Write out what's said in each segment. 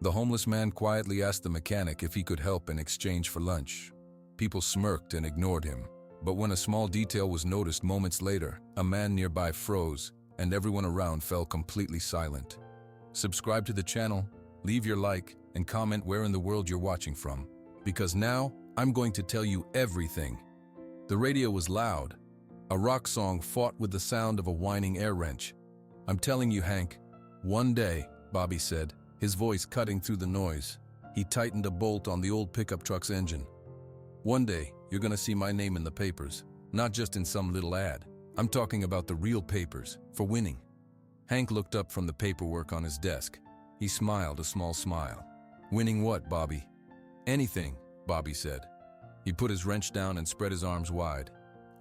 The homeless man quietly asked the mechanic if he could help in exchange for lunch. People smirked and ignored him. But when a small detail was noticed moments later, a man nearby froze, and everyone around fell completely silent. Subscribe to the channel, leave your like, and comment where in the world you're watching from. Because now, I'm going to tell you everything. The radio was loud. A rock song fought with the sound of a whining air wrench. "I'm telling you, Hank." "One day," Bobby said, his voice cutting through the noise. He tightened a bolt on the old pickup truck's engine. "One day, you're gonna see my name in the papers. Not just in some little ad. I'm talking about the real papers, for winning." Hank looked up from the paperwork on his desk. He smiled a small smile. "Winning what, Bobby?" "Anything," Bobby said. He put his wrench down and spread his arms wide.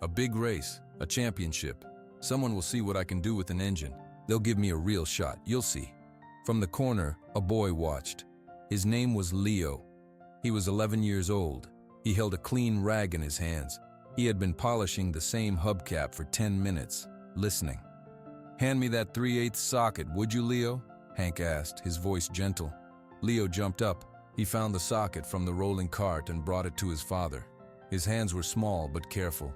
"A big race, a championship. Someone will see what I can do with an engine. They'll give me a real shot, you'll see." From the corner, a boy watched. His name was Leo. He was 11 years old. He held a clean rag in his hands. He had been polishing the same hubcap for 10 minutes, listening. "Hand me that 3/8 socket, would you, Leo?" Hank asked, his voice gentle. Leo jumped up. He found the socket from the rolling cart and brought it to his father. His hands were small but careful.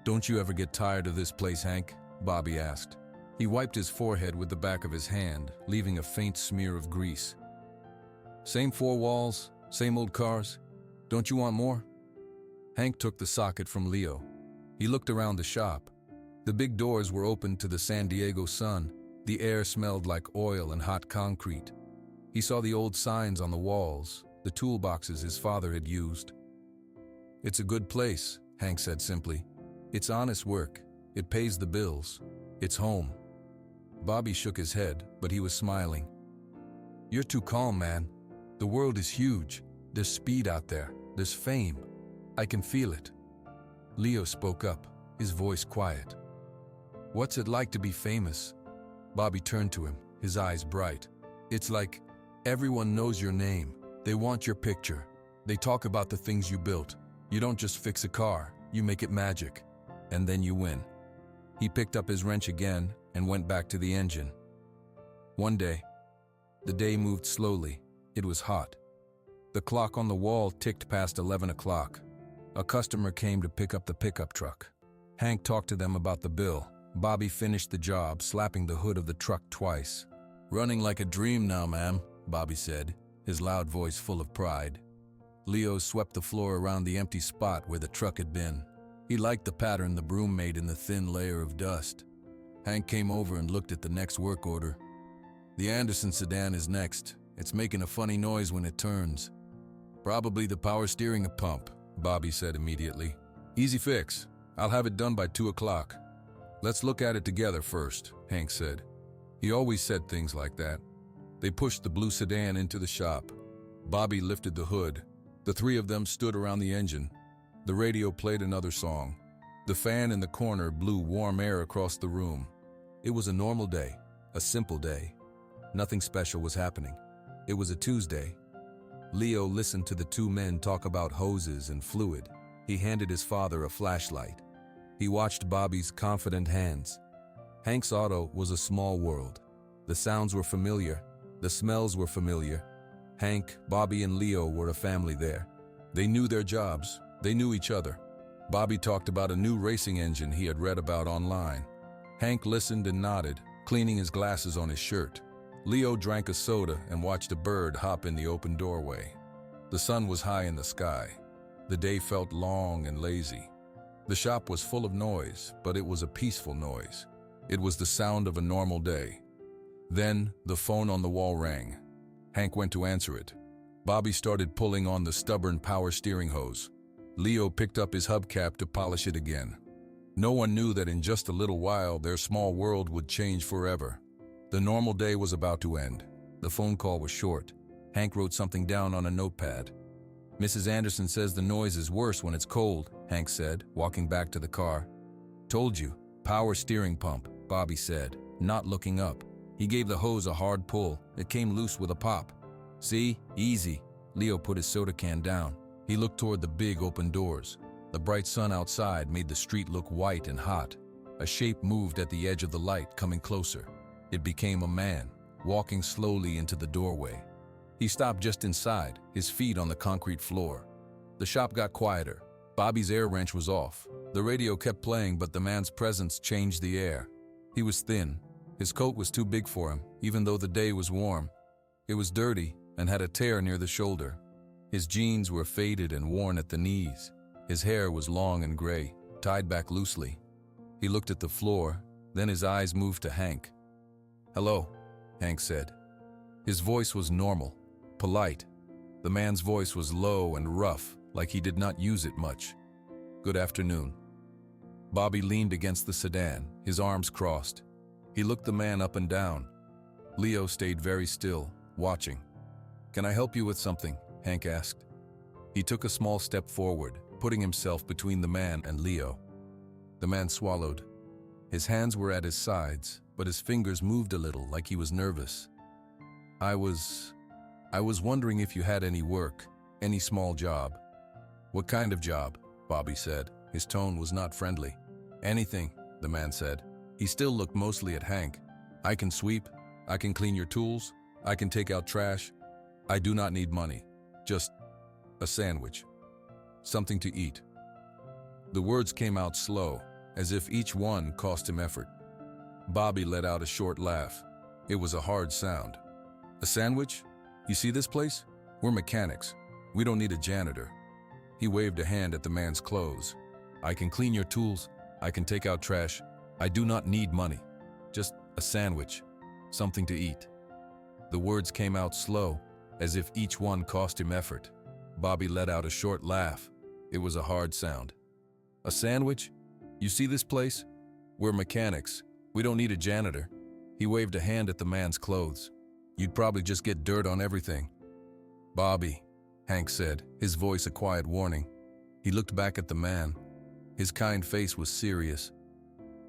"Don't you ever get tired of this place, Hank?" Bobby asked. He wiped his forehead with the back of his hand, leaving a faint smear of grease. "Same four walls, same old cars. Don't you want more?" Hank took the socket from Leo. He looked around the shop. The big doors were open to the San Diego sun. The air smelled like oil and hot concrete. He saw the old signs on the walls, the toolboxes his father had used. "It's a good place," Hank said simply. "It's honest work. It pays the bills. It's home." Bobby shook his head, but he was smiling. "You're too calm, man. The world is huge. There's speed out there. There's fame. I can feel it." Leo spoke up, his voice quiet. "What's it like to be famous?" Bobby turned to him, his eyes bright. "It's like everyone knows your name. They want your picture. They talk about the things you built. You don't just fix a car, you make it magic. And then you win." He picked up his wrench again and went back to the engine. One day, the day moved slowly. It was hot. The clock on the wall ticked past 11 o'clock. A customer came to pick up the pickup truck. Hank talked to them about the bill. Bobby finished the job, slapping the hood of the truck twice. "Running like a dream now, ma'am," Bobby said, his loud voice full of pride. Leo swept the floor around the empty spot where the truck had been. He liked the pattern the broom made in the thin layer of dust. Hank came over and looked at the next work order. "The Anderson sedan is next. It's making a funny noise when it turns." "Probably the power steering pump," Bobby said immediately. "Easy fix. I'll have it done by 2 o'clock. "Let's look at it together first," Hank said. He always said things like that. They pushed the blue sedan into the shop. Bobby lifted the hood. The three of them stood around the engine. The radio played another song. The fan in the corner blew warm air across the room. It was a normal day, a simple day. Nothing special was happening. It was a Tuesday. Leo listened to the two men talk about hoses and fluid. He handed his father a flashlight. He watched Bobby's confident hands. Hank's auto was a small world. The sounds were familiar. The smells were familiar. Hank, Bobby, and Leo were a family there. They knew their jobs. They knew each other. Bobby talked about a new racing engine he had read about online. Hank listened and nodded, cleaning his glasses on his shirt. Leo drank a soda and watched a bird hop in the open doorway. The sun was high in the sky. The day felt long and lazy. The shop was full of noise, but it was a peaceful noise. It was the sound of a normal day. Then, the phone on the wall rang. Hank went to answer it. Bobby started pulling on the stubborn power steering hose. Leo picked up his hubcap to polish it again. No one knew that in just a little while their small world would change forever. The normal day was about to end. The phone call was short. Hank wrote something down on a notepad. "Mrs. Anderson says the noise is worse when it's cold," Hank said, walking back to the car. "Told you, power steering pump," Bobby said, not looking up. He gave the hose a hard pull. It came loose with a pop. "See? Easy." Leo put his soda can down. He looked toward the big open doors. The bright sun outside made the street look white and hot. A shape moved at the edge of the light, coming closer. It became a man, walking slowly into the doorway. He stopped just inside, his feet on the concrete floor. The shop got quieter. Bobby's air wrench was off. The radio kept playing, but the man's presence changed the air. He was thin. His coat was too big for him, even though the day was warm. It was dirty and had a tear near the shoulder. His jeans were faded and worn at the knees. His hair was long and gray, tied back loosely. He looked at the floor, then his eyes moved to Hank. "Hello," Hank said. His voice was normal, polite. The man's voice was low and rough, like he did not use it much. "Good afternoon." Bobby leaned against the sedan, his arms crossed. He looked the man up and down. Leo stayed very still, watching. "Can I help you with something?" Hank asked. He took a small step forward, putting himself between the man and Leo. The man swallowed. His hands were at his sides, but his fingers moved a little, like he was nervous. I was wondering if you had any work, any small job." "What kind of job?" Bobby said. His tone was not friendly. "Anything," the man said. He still looked mostly at Hank. "I can sweep. I can clean your tools. I can take out trash. I do not need money. Just a sandwich. Something to eat." The words came out slow, as if each one cost him effort. Bobby let out a short laugh. It was a hard sound. "A sandwich? You see this place? We're mechanics. We don't need a janitor." He waved a hand at the man's clothes. "I can clean your tools. I can take out trash. I do not need money. Just a sandwich. Something to eat." The words came out slow, as if each one cost him effort. Bobby let out a short laugh. It was a hard sound. "A sandwich? You see this place? We're mechanics. We don't need a janitor." He waved a hand at the man's clothes. "You'd probably just get dirt on everything." "Bobby," Hank said, his voice a quiet warning. He looked back at the man. His kind face was serious.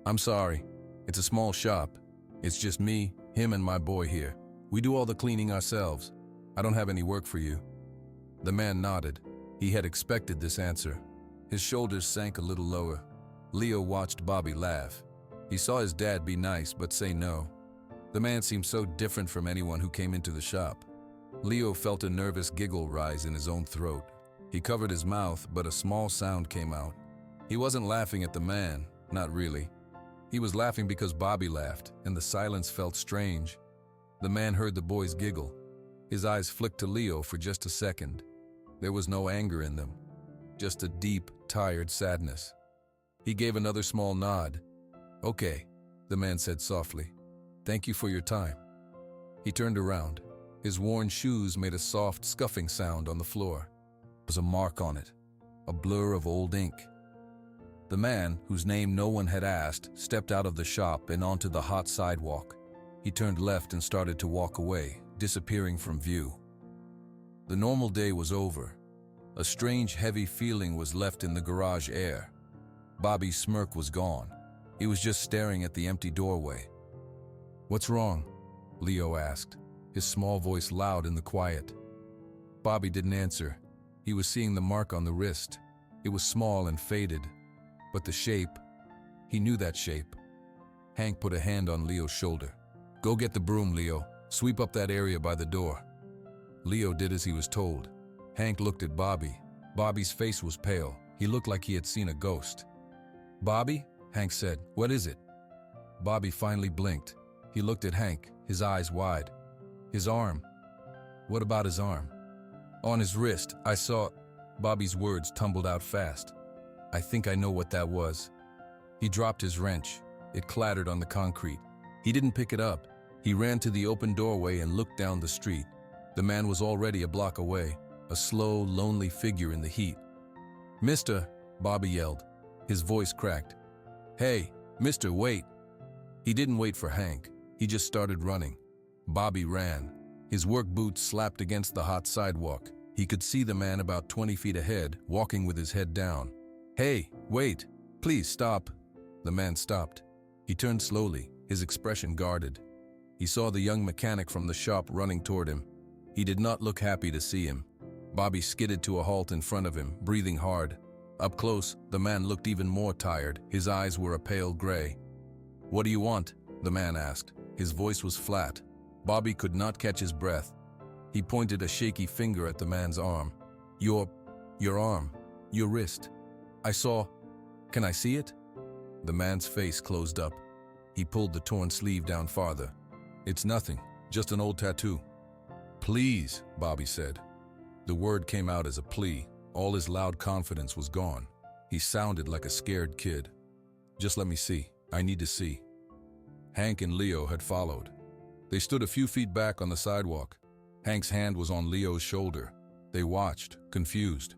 "I'm sorry. It's a small shop. It's just me, him, and my boy here. We do all the cleaning ourselves. I don't have any work for you." The man nodded. He had expected this answer. His shoulders sank a little lower. Leo watched Bobby laugh. He saw his dad be nice but say no. The man seemed so different from anyone who came into the shop. Leo felt a nervous giggle rise in his own throat. He covered his mouth, but a small sound came out. He wasn't laughing at the man, not really. He was laughing because Bobby laughed, and the silence felt strange. The man heard the boys giggle. His eyes flicked to Leo for just a second. There was no anger in them, just a deep, tired sadness. He gave another small nod. "Okay," the man said softly. "Thank you for your time." He turned around. His worn shoes made a soft, scuffing sound on the floor. There was a mark on it, a blur of old ink. The man, whose name no one had asked, stepped out of the shop and onto the hot sidewalk. He turned left and started to walk away, disappearing from view. The normal day was over. A strange, heavy feeling was left in the garage air. Bobby's smirk was gone. He was just staring at the empty doorway. "What's wrong?" Leo asked, his small voice loud in the quiet. Bobby didn't answer. He was seeing the mark on the wrist. It was small and faded, but the shape, he knew that shape. Hank put a hand on Leo's shoulder. "Go get the broom, Leo. Sweep up that area by the door." Leo did as he was told. Hank looked at Bobby. Bobby's face was pale. He looked like he had seen a ghost. "Bobby?" Hank said. "What is it?" Bobby finally blinked. He looked at Hank, his eyes wide. "His arm." "What about his arm?" "On his wrist, I saw—" Bobby's words tumbled out fast. "I think I know what that was." He dropped his wrench. It clattered on the concrete. He didn't pick it up. He ran to the open doorway and looked down the street. The man was already a block away, a slow, lonely figure in the heat. "Mister," Bobby yelled. His voice cracked. "Hey, mister, wait." He didn't wait for Hank. He just started running. Bobby ran. His work boots slapped against the hot sidewalk. He could see the man about 20 feet ahead, walking with his head down. "Hey, wait. Please stop." The man stopped. He turned slowly, his expression guarded. He saw the young mechanic from the shop running toward him. He did not look happy to see him. Bobby skidded to a halt in front of him, breathing hard. Up close, the man looked even more tired. His eyes were a pale gray. "What do you want?" the man asked. His voice was flat. Bobby could not catch his breath. He pointed a shaky finger at the man's arm. Your arm, your wrist. I saw. Can I see it? The man's face closed up. He pulled the torn sleeve down farther. It's nothing, just an old tattoo. Please, Bobby said. The word came out as a plea. All his loud confidence was gone. He sounded like a scared kid. Just let me see. I need to see. Hank and Leo had followed. They stood a few feet back on the sidewalk. Hank's hand was on Leo's shoulder. They watched, confused.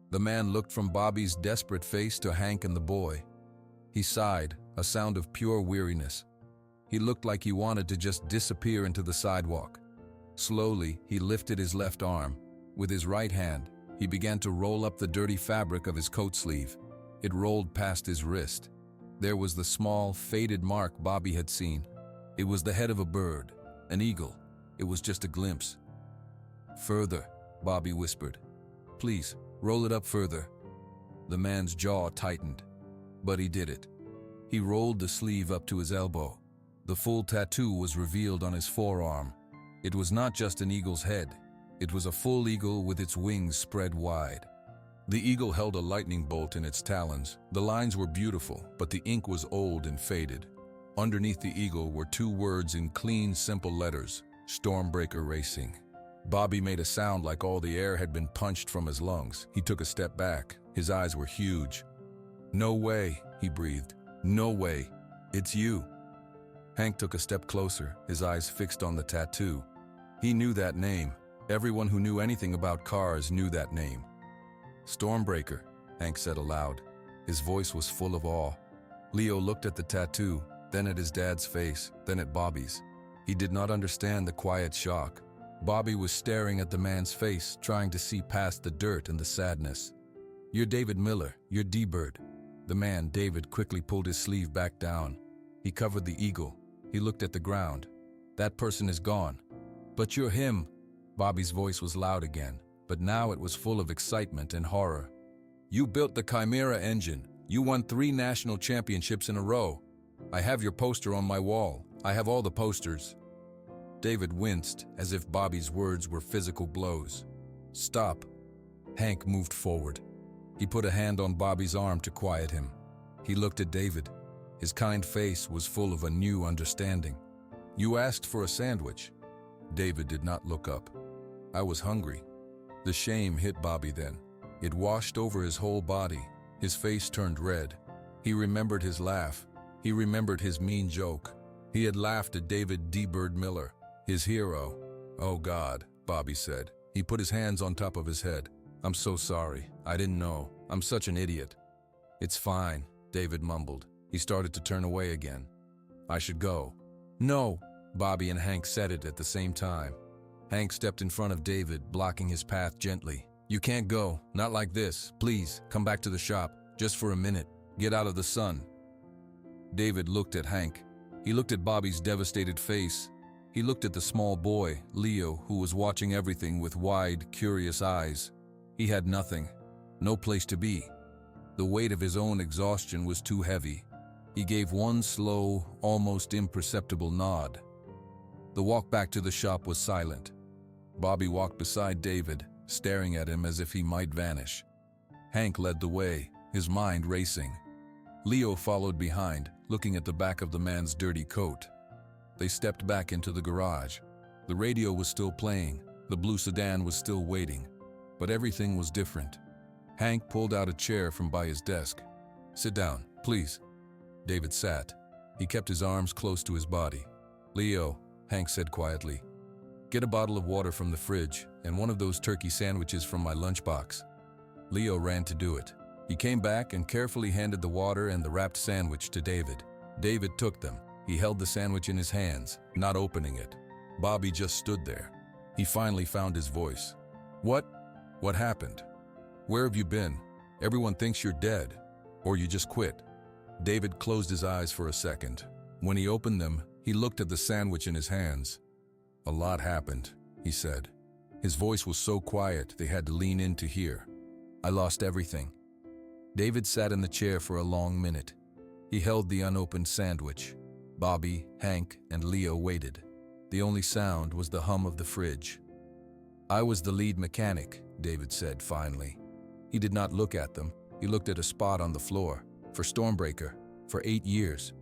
The man looked from Bobby's desperate face to Hank and the boy. He sighed, a sound of pure weariness. He looked like he wanted to just disappear into the sidewalk. Slowly, he lifted his left arm. With his right hand, he began to roll up the dirty fabric of his coat sleeve. It rolled past his wrist. There was the small, faded mark Bobby had seen. It was the head of a bird, an eagle. It was just a glimpse. Further, Bobby whispered. Please, roll it up further. The man's jaw tightened, but he did it. He rolled the sleeve up to his elbow. The full tattoo was revealed on his forearm. It was not just an eagle's head. It was a full eagle with its wings spread wide. The eagle held a lightning bolt in its talons. The lines were beautiful, but the ink was old and faded. Underneath the eagle were two words in clean, simple letters, Stormbreaker Racing. Bobby made a sound like all the air had been punched from his lungs. He took a step back. His eyes were huge. No way, he breathed. No way. It's you. Hank took a step closer, his eyes fixed on the tattoo. He knew that name. Everyone who knew anything about cars knew that name. Stormbreaker, Hank said aloud. His voice was full of awe. Leo looked at the tattoo, then at his dad's face, then at Bobby's. He did not understand the quiet shock. Bobby was staring at the man's face, trying to see past the dirt and the sadness. You're David Miller, you're D-Bird. The man, David, quickly pulled his sleeve back down. He covered the eagle. He looked at the ground. That person is gone. But you're him. Bobby's voice was loud again, but now it was full of excitement and horror. You built the Chimera engine. You won 3 national championships in a row. I have your poster on my wall. I have all the posters. David winced, as if Bobby's words were physical blows. Stop. Hank moved forward. He put a hand on Bobby's arm to quiet him. He looked at David. His kind face was full of a new understanding. You asked for a sandwich. David did not look up. I was hungry. The shame hit Bobby then. It washed over his whole body. His face turned red. He remembered his laugh. He remembered his mean joke. He had laughed at David D-Bird Miller, his hero. Oh God, Bobby said. He put his hands on top of his head. I'm so sorry. I didn't know. I'm such an idiot. It's fine, David mumbled. He started to turn away again. I should go. No, Bobby and Hank said it at the same time. Hank stepped in front of David, blocking his path gently. You can't go, not like this. Please, come back to the shop, just for a minute. Get out of the sun. David looked at Hank. He looked at Bobby's devastated face. He looked at the small boy, Leo, who was watching everything with wide, curious eyes. He had nothing, no place to be. The weight of his own exhaustion was too heavy. He gave one slow, almost imperceptible nod. The walk back to the shop was silent. Bobby walked beside David, staring at him as if he might vanish. Hank led the way, his mind racing. Leo followed behind, looking at the back of the man's dirty coat. They stepped back into the garage. The radio was still playing. The blue sedan was still waiting. But everything was different. Hank pulled out a chair from by his desk. Sit down, please. David sat. He kept his arms close to his body. Leo, Hank said quietly, get a bottle of water from the fridge and one of those turkey sandwiches from my lunchbox. Leo ran to do it. He came back and carefully handed the water and the wrapped sandwich to David. David took them. He held the sandwich in his hands, not opening it. Bobby just stood there. He finally found his voice. What happened? Where have you been? Everyone thinks you're dead, or you just quit. David closed his eyes for a second. When he opened them, he looked at the sandwich in his hands. A lot happened, he said. His voice was so quiet they had to lean in to hear. I lost everything. David sat in the chair for a long minute. He held the unopened sandwich. Bobby, Hank, and Leo waited. The only sound was the hum of the fridge. I was the lead mechanic, David said finally. He did not look at them. He looked at a spot on the floor. For Stormbreaker, for 8 years,